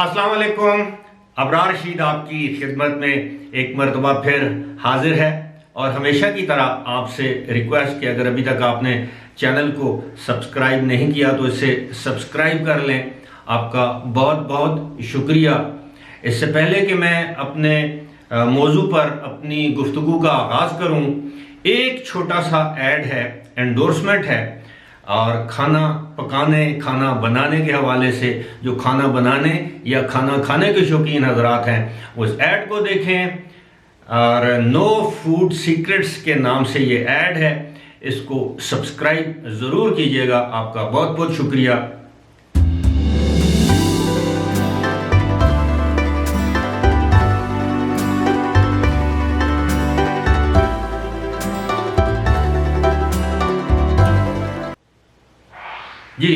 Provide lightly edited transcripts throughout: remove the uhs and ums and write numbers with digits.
السلام علیکم. ابرار رشید آپ کی خدمت میں ایک مرتبہ پھر حاضر ہے اور ہمیشہ کی طرح آپ سے ریکویسٹ کہ اگر ابھی تک آپ نے چینل کو سبسکرائب نہیں کیا تو اسے سبسکرائب کر لیں. آپ کا بہت بہت شکریہ. اس سے پہلے کہ میں اپنے موضوع پر اپنی گفتگو کا آغاز کروں، ایک چھوٹا سا ایڈ ہے، انڈورسمنٹ ہے، اور کھانا پکانے کھانا بنانے کے حوالے سے جو کھانا بنانے یا کھانا کھانے کے شوقین حضرات ہیں وہ اس ایڈ کو دیکھیں. اور نو فوڈ سیکرٹس کے نام سے یہ ایڈ ہے، اس کو سبسکرائب ضرور کیجیے گا. آپ کا بہت بہت شکریہ. جی،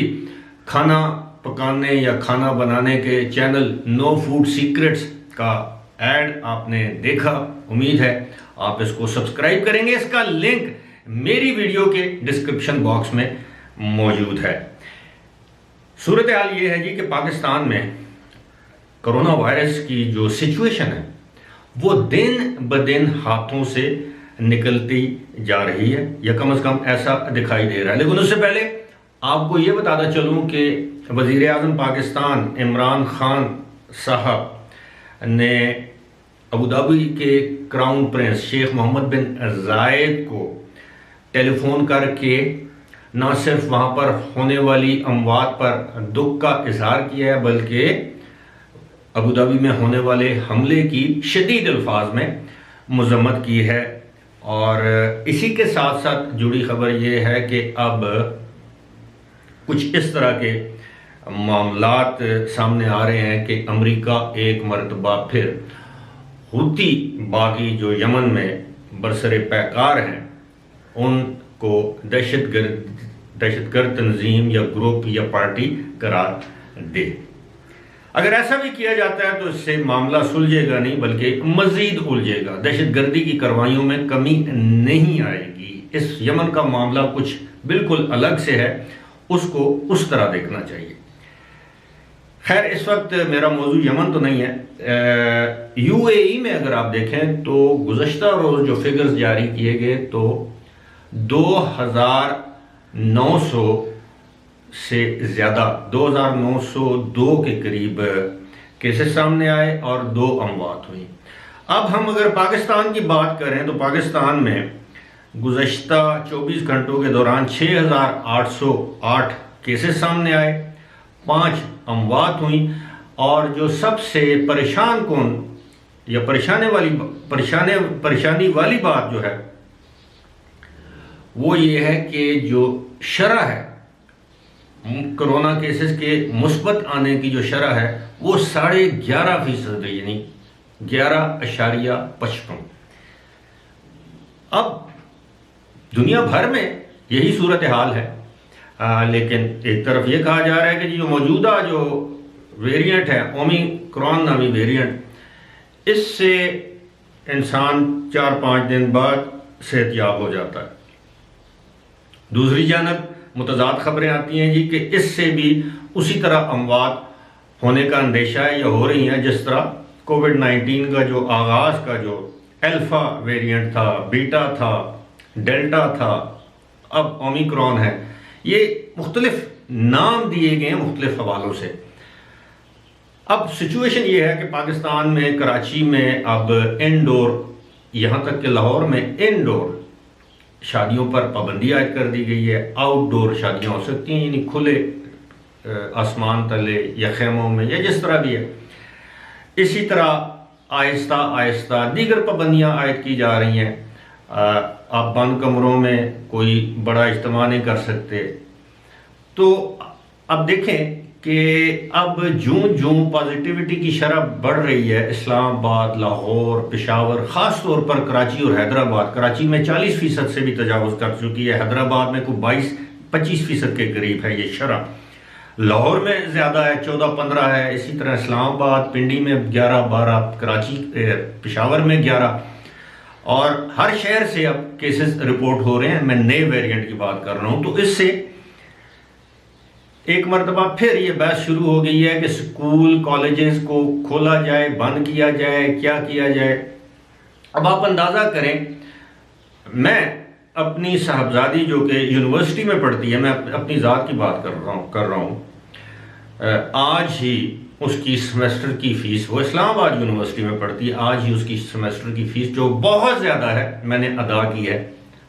کھانا پکانے یا کھانا بنانے کے چینل نو فوڈ سیکرٹس کا ایڈ آپ نے دیکھا. امید ہے آپ اس کو سبسکرائب کریں گے. اس کا لنک میری ویڈیو کے ڈسکرپشن باکس میں موجود ہے. صورتحال یہ ہے جی کہ پاکستان میں کرونا وائرس کی جو سچویشن ہے وہ دن بدن ہاتھوں سے نکلتی جا رہی ہے، یا کم از کم ایسا دکھائی دے رہا ہے. لیکن اس سے پہلے آپ کو یہ بتاتا چلوں کہ وزیر اعظم پاکستان عمران خان صاحب نے ابوظہبی کے کراؤن پرنس شیخ محمد بن زائد کو ٹیلی فون کر کے نہ صرف وہاں پر ہونے والی اموات پر دکھ کا اظہار کیا ہے بلکہ ابوظہبی میں ہونے والے حملے کی شدید الفاظ میں مذمت کی ہے. اور اسی کے ساتھ ساتھ جڑی خبر یہ ہے کہ اب کچھ اس طرح کے معاملات سامنے آ رہے ہیں کہ امریکہ ایک مرتبہ پھر حوثی باغی جو یمن میں برسر پیکار ہیں ان کو دہشت گرد تنظیم یا گروپ یا پارٹی قرار دے. اگر ایسا بھی کیا جاتا ہے تو اس سے معاملہ سلجھے گا نہیں بلکہ مزید الجھے گا. دہشت گردی کی کارروائیوں میں کمی نہیں آئے گی. اس یمن کا معاملہ کچھ بالکل الگ سے ہے، اس کو اس طرح دیکھنا چاہیے. خیر، اس وقت میرا موضوع یمن تو نہیں ہے. یو اے ای میں اگر آپ دیکھیں تو گزشتہ روز جو فگرز جاری کیے گئے تو 2900 سے زیادہ 2902 کے قریب کیسز سامنے آئے اور 2 اموات ہوئی. اب ہم اگر پاکستان کی بات کریں تو پاکستان میں گزشتہ 24 گھنٹوں کے دوران 6808 کیسز سامنے آئے، 5 اموات ہوئیں. اور جو سب سے پریشان کن یا پریشانی والی بات جو ہے وہ یہ ہے کہ جو شرح ہے کرونا کیسز کے مثبت آنے کی جو شرح ہے وہ 11.5% ہے، یعنی 11.55. اب دنیا بھر میں یہی صورتحال ہے. لیکن ایک طرف یہ کہا جا رہا ہے کہ جو موجودہ جو ویریئنٹ ہے اومیکرون نامی ویریئنٹ، اس سے انسان 4-5 دن بعد صحت یاب ہو جاتا ہے. دوسری جانب متضاد خبریں آتی ہیں جی کہ اس سے بھی اسی طرح اموات ہونے کا اندیشہ ہے یا ہو رہی ہیں جس طرح کووڈ-19 کا جو آغاز کا جو الفا ویریئنٹ تھا، بیٹا تھا، ڈیلٹا تھا، اب اومیکرون ہے. یہ مختلف نام دیے گئے ہیں مختلف حوالوں سے. اب سچویشن یہ ہے کہ پاکستان میں کراچی میں اب انڈور، یہاں تک کہ لاہور میں انڈور شادیوں پر پابندی عائد کر دی گئی ہے. آؤٹ ڈور شادیاں ہو سکتی ہیں، یعنی کھلے آسمان تلے یا خیموں میں یا جس طرح بھی ہے. اسی طرح آہستہ آہستہ دیگر پابندیاں عائد کی جا رہی ہیں. آپ بند کمروں میں کوئی بڑا اجتماع نہیں کر سکتے. تو اب دیکھیں کہ اب جوں پازیٹیوٹی کی شرح بڑھ رہی ہے. اسلام آباد، لاہور، پشاور، خاص طور پر کراچی اور حیدرآباد. کراچی میں 40% سے بھی تجاوز کر چکی ہے، حیدرآباد میں کوئی 22-25% کے قریب ہے یہ شرح. لاہور میں زیادہ ہے، 14-15 ہے. اسی طرح اسلام آباد، پنڈی میں 11-12، کراچی پشاور میں 11. اور ہر شہر سے اب کیسز رپورٹ ہو رہے ہیں. میں نئے ویریئنٹ کی بات کر رہا ہوں. تو اس سے ایک مرتبہ پھر یہ بحث شروع ہو گئی ہے کہ سکول کالجز کو کھولا جائے، بند کیا جائے، کیا کیا جائے۔ اب آپ اندازہ کریں، میں اپنی صاحبزادی جو کہ یونیورسٹی میں پڑھتی ہے، میں اپنی ذات کی بات کر رہا ہوں، آج ہی اس کی سیمسٹر کی فیس، وہ اسلام آباد یونیورسٹی میں پڑھتی ہے، آج ہی اس کی سیمسٹر کی فیس جو بہت زیادہ ہے میں نے ادا کی ہے،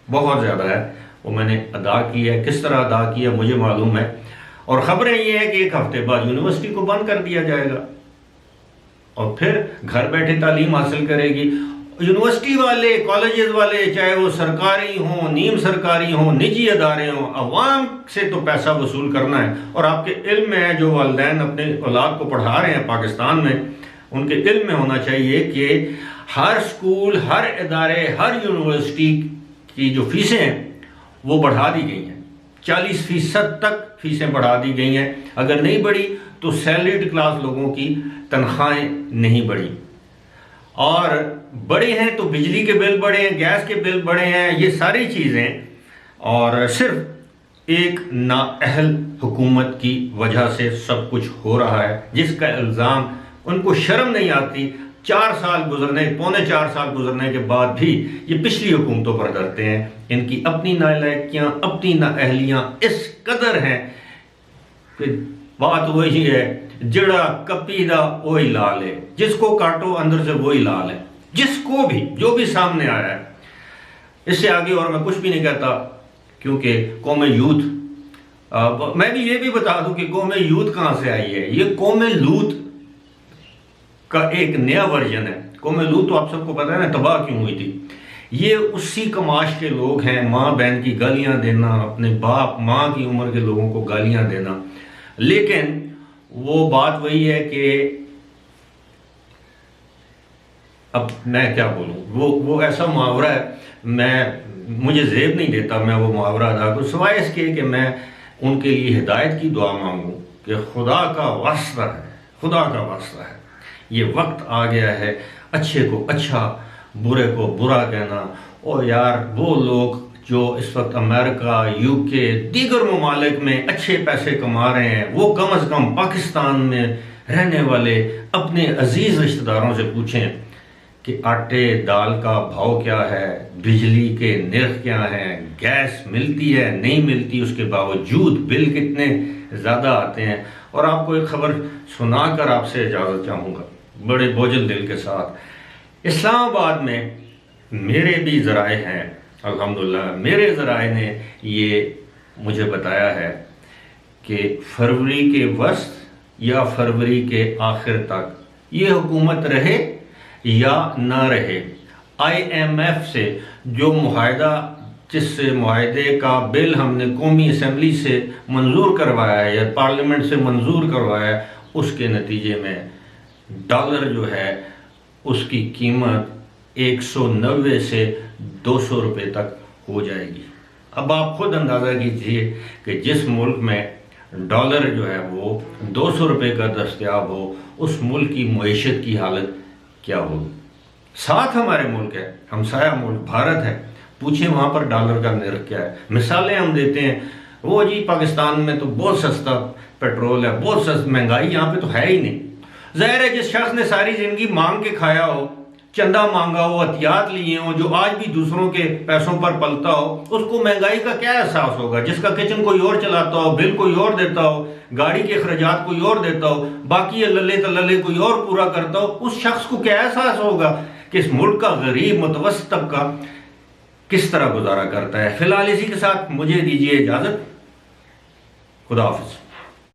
بہت زیادہ ہے، وہ میں نے ادا کی ہے۔ کس طرح ادا کی ہے مجھے معلوم ہے، اور خبریں یہ ہے کہ ایک ہفتے بعد یونیورسٹی کو بند کر دیا جائے گا اور پھر گھر بیٹھے تعلیم حاصل کرے گی۔ یونیورسٹی والے، کالجز والے، چاہے وہ سرکاری ہوں، نیم سرکاری ہوں، نجی ادارے ہوں، عوام سے تو پیسہ وصول کرنا ہے۔ اور آپ کے علم میں ہے، جو والدین اپنے اولاد کو پڑھا رہے ہیں پاکستان میں، ان کے علم میں ہونا چاہیے کہ ہر سکول، ہر ادارے، ہر یونیورسٹی کی جو فیسیں ہیں وہ بڑھا دی گئی ہیں، 40% تک فیسیں بڑھا دی گئی ہیں۔ اگر نہیں بڑھی تو سیلریڈ کلاس لوگوں کی تنخواہیں نہیں بڑھی، اور بڑے ہیں تو بجلی کے بل بڑھے ہیں، گیس کے بل بڑھے ہیں، یہ ساری چیزیں، اور صرف ایک نااہل حکومت کی وجہ سے سب کچھ ہو رہا ہے، جس کا الزام ان کو شرم نہیں آتی۔ 4 سال گزرنے، پونے 4 سال گزرنے کے بعد بھی یہ پچھلی حکومتوں پر ڈرتے ہیں۔ ان کی اپنی نالائکیاں، اپنی نااہلیاں اس قدر ہیں کہ بات وہی ہے، جڑا کپیدہ وہی لال ہے، جس کو کاٹو اندر سے وہی لال ہے، جس کو بھی، جو بھی سامنے آیا ہے۔ اس سے آگے اور میں کچھ بھی نہیں کہتا، کیونکہ قوم یوتھ، میں بھی یہ بھی بتا دوں کہ قوم یوتھ کہاں سے آئی ہے۔ یہ قوم لوط کا ایک نیا ورژن ہے۔ قوم لوط تو آپ سب کو پتہ ہے نا تباہ کیوں ہوئی تھی۔ یہ اسی کماش کے لوگ ہیں، ماں بہن کی گالیاں دینا، اپنے باپ ماں کی عمر کے لوگوں کو گالیاں دینا۔ لیکن وہ بات وہی ہے کہ اب میں کیا بولوں، وہ ایسا محاورہ ہے، مجھے زیب نہیں دیتا میں وہ محاورہ ادا کروں، سوائے اس کے کہ میں ان کے لیے ہدایت کی دعا مانگوں کہ خدا کا واسطہ ہے، خدا کا واسطہ ہے، یہ وقت آ گیا ہے اچھے کو اچھا، برے کو برا کہنا۔ اور یار وہ لوگ جو اس وقت امریکہ، UK، دیگر ممالک میں اچھے پیسے کما رہے ہیں، وہ کم از کم پاکستان میں رہنے والے اپنے عزیز رشتہ داروں سے پوچھیں کہ آٹے دال کا بھاؤ کیا ہے، بجلی کے نرخ کیا ہیں، گیس ملتی ہے نہیں ملتی، اس کے باوجود بل کتنے زیادہ آتے ہیں۔ اور آپ کو ایک خبر سنا کر آپ سے اجازت چاہوں گا بڑے بوجھل دل کے ساتھ۔ اسلام آباد میں میرے بھی ذرائع ہیں، الحمدللہ میرے ذرائع نے یہ مجھے بتایا ہے کہ فروری کے وسط یا فروری کے آخر تک یہ حکومت رہے یا نہ رہے، IMF سے جو معاہدہ، جس سے معاہدے کا بل ہم نے قومی اسمبلی سے منظور کروایا ہے یا پارلیمنٹ سے منظور کروایا ہے، اس کے نتیجے میں ڈالر جو ہے اس کی قیمت 190 سے 200 روپے تک ہو جائے گی۔ اب آپ خود اندازہ کیجئے کہ جس ملک میں ڈالر جو ہے وہ 200 روپے کا دستیاب ہو، اس ملک کی معیشت کی حالت کیا ہوگی۔ ساتھ ہمارے ملک ہے، ہمسایہ ملک بھارت ہے، پوچھیں وہاں پر ڈالر کا نرخ کیا ہے۔ مثالیں ہم دیتے ہیں، وہ جی پاکستان میں تو بہت سستا پیٹرول ہے، بہت سستا، مہنگائی یہاں پہ تو ہے ہی نہیں۔ ظاہر ہے جس شخص نے ساری زندگی مانگ کے کھایا ہو، چندہ مانگا ہو، عطیات لیے ہوں، جو آج بھی دوسروں کے پیسوں پر پلتا ہو، اس کو مہنگائی کا کیا احساس ہوگا؟ جس کا کچن کوئی اور چلاتا ہو، بل کوئی اور دیتا ہو، گاڑی کے اخراجات کوئی اور دیتا ہو، باقی للے تللے کوئی اور پورا کرتا ہو، اس شخص کو کیا احساس ہوگا کہ اس ملک کا غریب متوسط طبقہ کس طرح گزارا کرتا ہے۔ فی الحال اسی کے ساتھ مجھے دیجیے اجازت، خدا حافظ۔